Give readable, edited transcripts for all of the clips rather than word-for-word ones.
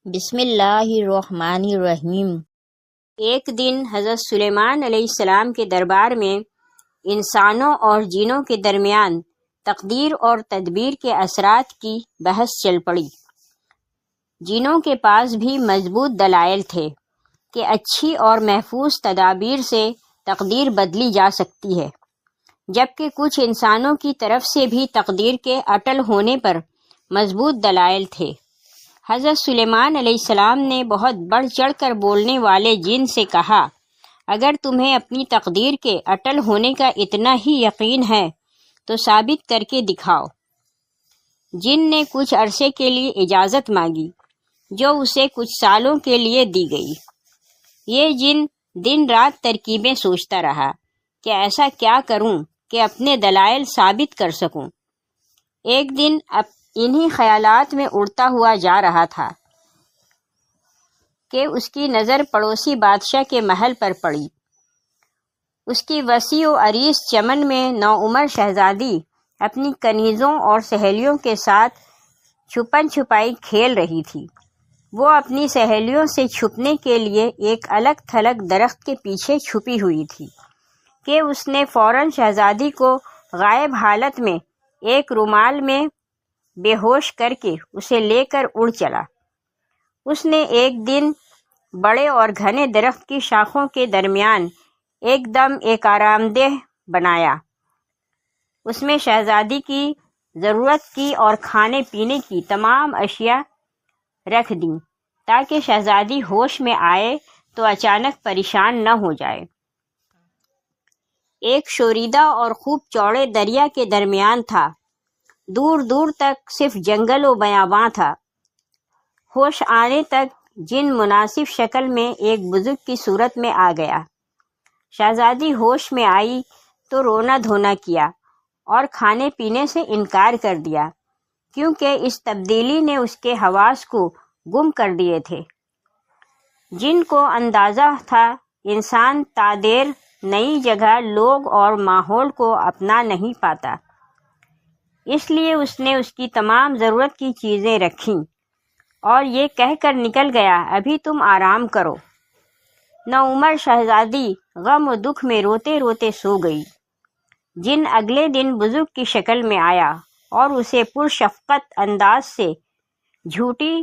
بسم اللہ الرحمن الرحیم۔ ایک دن حضرت سلیمان علیہ السلام کے دربار میں انسانوں اور جنوں کے درمیان تقدیر اور تدبیر کے اثرات کی بحث چل پڑی۔ جنوں کے پاس بھی مضبوط دلائل تھے کہ اچھی اور محفوظ تدابیر سے تقدیر بدلی جا سکتی ہے، جبکہ کچھ انسانوں کی طرف سے بھی تقدیر کے اٹل ہونے پر مضبوط دلائل تھے۔ حضرت سلیمان علیہ السلام نے بہت بڑھ چڑھ کر بولنے والے جن سے کہا، اگر تمہیں اپنی تقدیر کے اٹل ہونے کا اتنا ہی یقین ہے تو ثابت کر کے دکھاؤ۔ جن نے کچھ عرصے کے لیے اجازت مانگی، جو اسے کچھ سالوں کے لیے دی گئی۔ یہ جن دن رات ترکیبیں سوچتا رہا کہ ایسا کیا کروں کہ اپنے دلائل ثابت کر سکوں۔ ایک دن انہی خیالات میں اڑتا ہوا جا رہا تھا کہ اس کی نظر پڑوسی بادشاہ کے محل پر پڑی۔ اس کی وسیع و عریض چمن میں نوعمر شہزادی اپنی کنیزوں اور سہیلیوں کے ساتھ چھپن چھپائی کھیل رہی تھی۔ وہ اپنی سہیلیوں سے چھپنے کے لیے ایک الگ تھلگ درخت کے پیچھے چھپی ہوئی تھی کہ اس نے فوراً شہزادی کو غائب حالت میں ایک رومال میں بے ہوش کر کے اسے لے کر اڑ چلا۔ اس نے ایک دن بڑے اور گھنے درخت کی شاخوں کے درمیان ایک دم ایک آرام دہ بنایا۔ اس میں شہزادی کی ضرورت کی اور کھانے پینے کی تمام اشیاء رکھ دیں تاکہ شہزادی ہوش میں آئے تو اچانک پریشان نہ ہو جائے۔ ایک شوریدہ اور خوب چوڑے دریا کے درمیان تھا۔ دور دور تک صرف جنگل و بیاباں تھا۔ ہوش آنے تک جن مناسب شکل میں ایک بزرگ کی صورت میں آ گیا۔ شہزادی ہوش میں آئی تو رونا دھونا کیا اور کھانے پینے سے انکار کر دیا، کیونکہ اس تبدیلی نے اس کے حواس کو گم کر دیے تھے۔ جن کو اندازہ تھا انسان تادیر نئی جگہ، لوگ اور ماحول کو اپنا نہیں پاتا، اس لیے اس نے اس کی تمام ضرورت کی چیزیں رکھیں اور یہ کہہ کر نکل گیا، ابھی تم آرام کرو۔ نوعمر شہزادی غم و دکھ میں روتے روتے سو گئی۔ جن اگلے دن بزرگ کی شکل میں آیا اور اسے پرشفقت انداز سے جھوٹی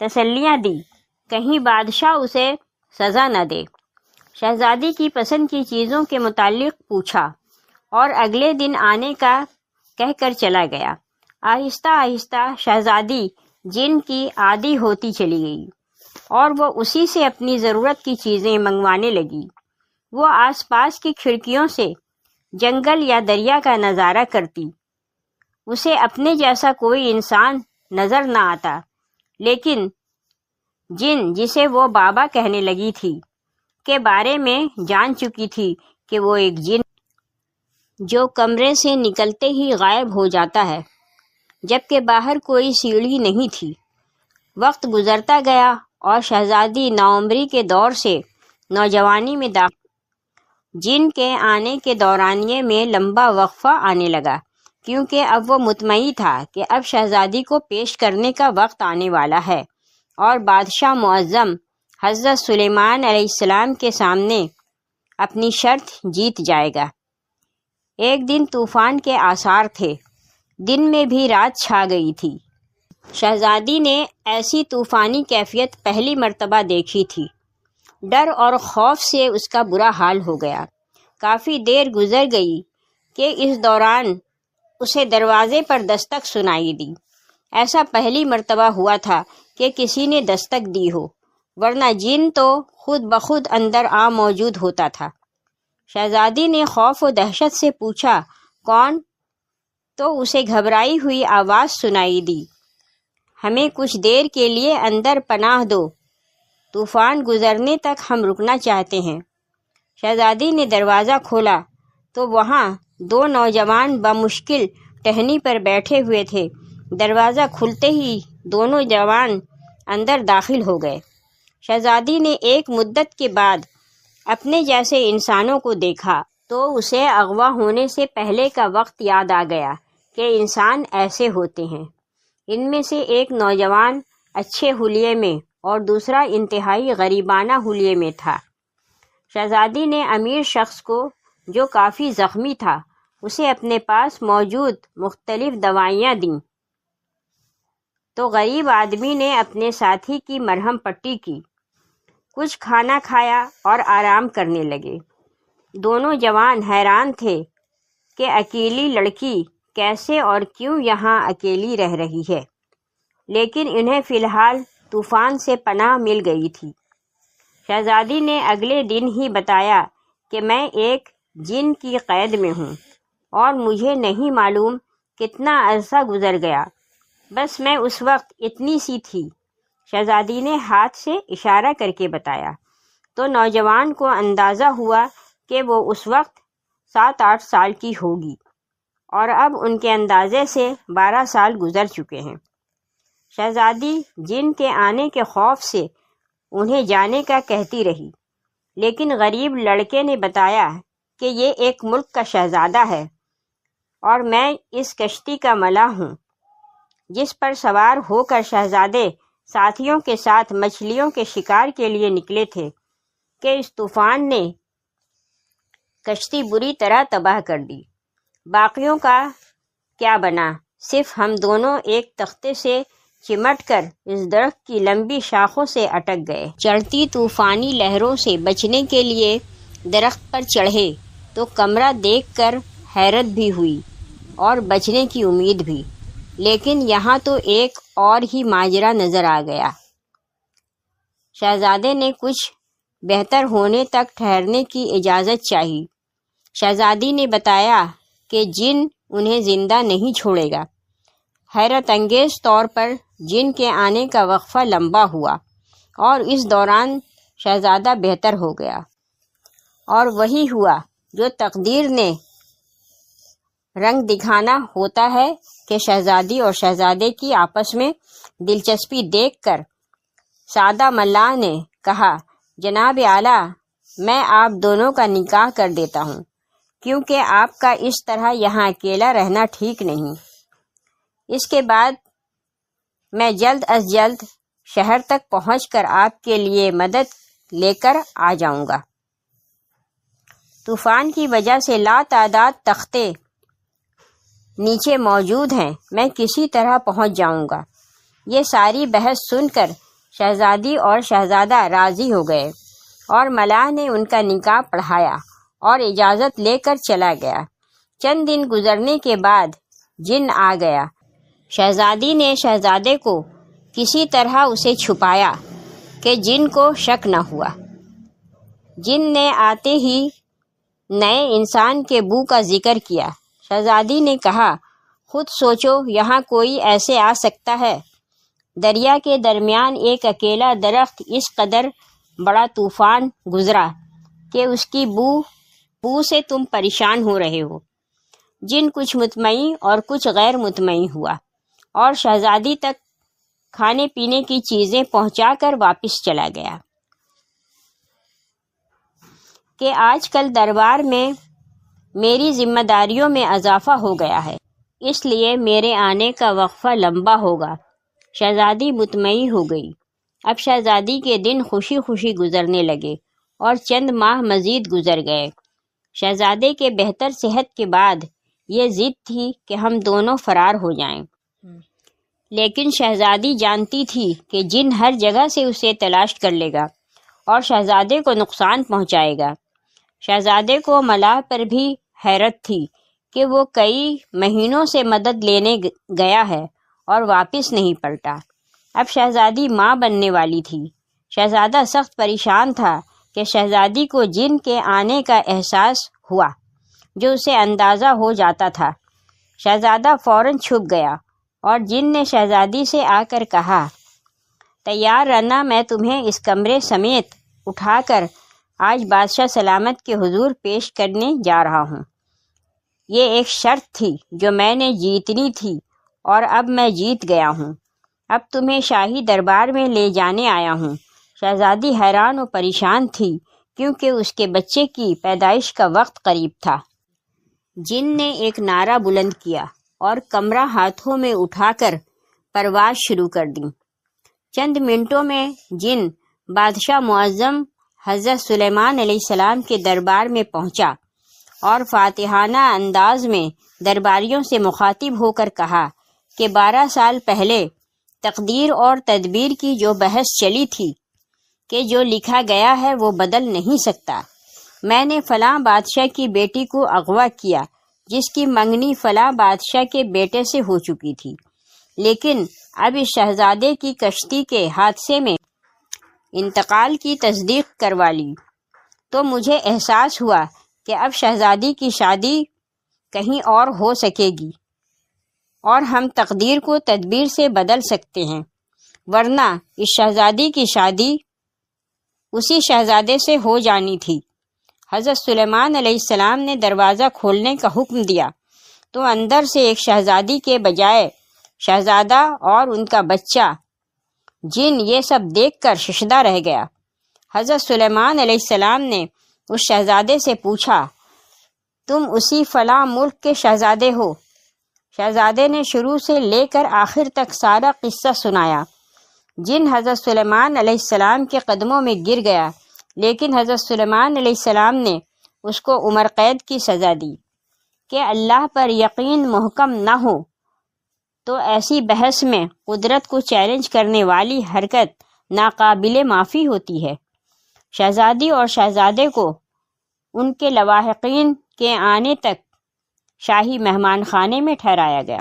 تسلیاں دی، کہیں بادشاہ اسے سزا نہ دے۔ شہزادی کی پسند کی چیزوں کے متعلق پوچھا اور اگلے دن آنے کا کہہ کر چلا گیا۔ آہستہ آہستہ شہزادی جن کی عادی ہوتی چلی گئی اور وہ اسی سے اپنی ضرورت کی چیزیں منگوانے لگی۔ وہ آس پاس کی کھڑکیوں سے جنگل یا دریا کا نظارہ کرتی۔ اسے اپنے جیسا کوئی انسان نظر نہ آتا، لیکن جن جسے وہ بابا کہنے لگی تھی کے بارے میں جان چکی تھی کہ وہ ایک جن جو کمرے سے نکلتے ہی غائب ہو جاتا ہے، جبکہ باہر کوئی سیڑھی نہیں تھی۔ وقت گزرتا گیا اور شہزادی نوعمری کے دور سے نوجوانی میں داخل۔ جن کے آنے کے دورانیے میں لمبا وقفہ آنے لگا، کیونکہ اب وہ مطمئن تھا کہ اب شہزادی کو پیش کرنے کا وقت آنے والا ہے اور بادشاہ معظم حضرت سلیمان علیہ السلام کے سامنے اپنی شرط جیت جائے گا۔ ایک دن طوفان کے آثار تھے، دن میں بھی رات چھا گئی تھی۔ شہزادی نے ایسی طوفانی کیفیت پہلی مرتبہ دیکھی تھی۔ ڈر اور خوف سے اس کا برا حال ہو گیا۔ کافی دیر گزر گئی کہ اس دوران اسے دروازے پر دستک سنائی دی۔ ایسا پہلی مرتبہ ہوا تھا کہ کسی نے دستک دی ہو، ورنہ جن تو خود بخود اندر آ موجود ہوتا تھا۔ شہزادی نے خوف و دہشت سے پوچھا، کون؟ تو اسے گھبرائی ہوئی آواز سنائی دی، ہمیں کچھ دیر کے لیے اندر پناہ دو، طوفان گزرنے تک ہم رکنا چاہتے ہیں۔ شہزادی نے دروازہ کھولا تو وہاں دو نوجوان بمشکل ٹہنی پر بیٹھے ہوئے تھے۔ دروازہ کھلتے ہی دونوں جوان اندر داخل ہو گئے۔ شہزادی نے ایک مدت کے بعد اپنے جیسے انسانوں کو دیکھا تو اسے اغوا ہونے سے پہلے کا وقت یاد آ گیا کہ انسان ایسے ہوتے ہیں۔ ان میں سے ایک نوجوان اچھے حلیے میں اور دوسرا انتہائی غریبانہ حلیے میں تھا۔ شہزادی نے امیر شخص کو، جو کافی زخمی تھا، اسے اپنے پاس موجود مختلف دوائیاں دیں تو غریب آدمی نے اپنے ساتھی کی مرہم پٹی کی، کچھ کھانا کھایا اور آرام کرنے لگے۔ دونوں جوان حیران تھے کہ اکیلی لڑکی کیسے اور کیوں یہاں اکیلی رہ رہی ہے، لیکن انہیں فی الحال طوفان سے پناہ مل گئی تھی۔ شہزادی نے اگلے دن ہی بتایا کہ میں ایک جن کی قید میں ہوں اور مجھے نہیں معلوم کتنا عرصہ گزر گیا، بس میں اس وقت اتنی سی تھی۔ شہزادی نے ہاتھ سے اشارہ کر کے بتایا تو نوجوان کو اندازہ ہوا کہ وہ اس وقت 7-8 سال کی ہوگی، اور اب ان کے اندازے سے 12 سال گزر چکے ہیں۔ شہزادی جن کے آنے کے خوف سے انہیں جانے کا کہتی رہی، لیکن غریب لڑکے نے بتایا کہ یہ ایک ملک کا شہزادہ ہے اور میں اس کشتی کا ملاح ہوں جس پر سوار ہو کر شہزادے ساتھیوں کے ساتھ مچھلیوں کے شکار کے لیے نکلے تھے کہ اس طوفان نے کشتی بری طرح تباہ کر دی۔ باقیوں کا کیا بنا؟ صرف ہم دونوں ایک تختے سے چمٹ کر اس درخت کی لمبی شاخوں سے اٹک گئے۔ چڑھتی طوفانی لہروں سے بچنے کے لیے درخت پر چڑھے تو کمرہ دیکھ کر حیرت بھی ہوئی اور بچنے کی امید بھی، لیکن یہاں تو ایک اور ہی ماجرا نظر آ گیا۔ شہزادے نے کچھ بہتر ہونے تک ٹھہرنے کی اجازت چاہی۔ شہزادی نے بتایا کہ جن انہیں زندہ نہیں چھوڑے گا۔ حیرت انگیز طور پر جن کے آنے کا وقفہ لمبا ہوا اور اس دوران شہزادہ بہتر ہو گیا، اور وہی ہوا جو تقدیر نے رنگ دکھانا ہوتا ہے کہ شہزادی اور شہزادے کی آپس میں دلچسپی دیکھ کر سادہ ملا نے کہا، جناب اعلیٰ، میں آپ دونوں کا نکاح کر دیتا ہوں، کیونکہ آپ کا اس طرح یہاں اکیلا رہنا ٹھیک نہیں۔ اس کے بعد میں جلد از جلد شہر تک پہنچ کر آپ کے لیے مدد لے کر آ جاؤں گا۔ طوفان کی وجہ سے لاتعداد تختے نیچے موجود ہیں، میں کسی طرح پہنچ جاؤں گا۔ یہ ساری بحث سن کر شہزادی اور شہزادہ راضی ہو گئے اور ملاح نے ان کا نکاح پڑھایا اور اجازت لے کر چلا گیا۔ چند دن گزرنے کے بعد جن آ گیا۔ شہزادی نے شہزادے کو کسی طرح اسے چھپایا کہ جن کو شک نہ ہوا۔ جن نے آتے ہی نئے انسان کے بو کا ذکر کیا۔ شہزادی نے کہا، خود سوچو، یہاں کوئی ایسے آ سکتا ہے؟ دریا کے درمیان ایک اکیلا درخت، اس قدر بڑا طوفان گزرا کہ اس کی بو سے تم پریشان ہو رہے ہو۔ جن کچھ مطمئن اور کچھ غیر مطمئن ہوا اور شہزادی تک کھانے پینے کی چیزیں پہنچا کر واپس چلا گیا کہ آج کل دربار میں میری ذمہ داریوں میں اضافہ ہو گیا ہے، اس لیے میرے آنے کا وقفہ لمبا ہوگا۔ شہزادی مطمئن ہو گئی۔ اب شہزادی کے دن خوشی خوشی گزرنے لگے اور چند ماہ مزید گزر گئے۔ شہزادے کے بہتر صحت کے بعد یہ ضد تھی کہ ہم دونوں فرار ہو جائیں، لیکن شہزادی جانتی تھی کہ جن ہر جگہ سے اسے تلاش کر لے گا اور شہزادے کو نقصان پہنچائے گا۔ شہزادے کو ملاح پر بھی حیرت تھی کہ وہ کئی مہینوں سے مدد لینے گیا ہے اور واپس نہیں پلٹا۔ اب شہزادی ماں بننے والی تھی۔ شہزادہ سخت پریشان تھا کہ شہزادی کو جن کے آنے کا احساس ہوا، جو اسے اندازہ ہو جاتا تھا۔ شہزادہ فوراً چھپ گیا اور جن نے شہزادی سے آ کر کہا، تیار رہنا، میں تمہیں اس کمرے سمیت اٹھا کر آج بادشاہ سلامت کے حضور پیش کرنے جا رہا ہوں۔ یہ ایک شرط تھی جو میں نے جیتنی تھی اور اب میں جیت گیا ہوں۔ اب تمہیں شاہی دربار میں لے جانے آیا ہوں۔ شہزادی حیران و پریشان تھی کیونکہ اس کے بچے کی پیدائش کا وقت قریب تھا۔ جن نے ایک نعرہ بلند کیا اور کمرہ ہاتھوں میں اٹھا کر پرواز شروع کر دی۔ چند منٹوں میں جن بادشاہ معظم حضرت سلیمان علیہ السلام کے دربار میں پہنچا اور فاتحانہ انداز میں درباریوں سے مخاطب ہو کر کہا کہ 12 سال پہلے تقدیر اور تدبیر کی جو بحث چلی تھی کہ جو لکھا گیا ہے وہ بدل نہیں سکتا، میں نے فلاں بادشاہ کی بیٹی کو اغوا کیا جس کی منگنی فلاں بادشاہ کے بیٹے سے ہو چکی تھی، لیکن اب اس شہزادے کی کشتی کے حادثے میں انتقال کی تصدیق کروا لی تو مجھے احساس ہوا کہ اب شہزادی کی شادی کہیں اور ہو سکے گی اور ہم تقدیر کو تدبیر سے بدل سکتے ہیں، ورنہ اس شہزادی کی شادی اسی شہزادے سے ہو جانی تھی۔ حضرت سلیمان علیہ السلام نے دروازہ کھولنے کا حکم دیا تو اندر سے ایک شہزادی کے بجائے شہزادہ اور ان کا بچہ جن یہ سب دیکھ کر ششدر رہ گیا۔ حضرت سلیمان علیہ السلام نے اس شہزادے سے پوچھا، تم اسی فلاں ملک کے شہزادے ہو؟ شہزادے نے شروع سے لے کر آخر تک سارا قصہ سنایا۔ جن حضرت سلیمان علیہ السلام کے قدموں میں گر گیا، لیکن حضرت سلیمان علیہ السلام نے اس کو عمر قید کی سزا دی کہ اللہ پر یقین محکم نہ ہو تو ایسی بحث میں قدرت کو چیلنج کرنے والی حرکت ناقابل معافی ہوتی ہے۔ شہزادی اور شہزادے کو ان کے لواحقین کے آنے تک شاہی مہمان خانے میں ٹھہرایا گیا۔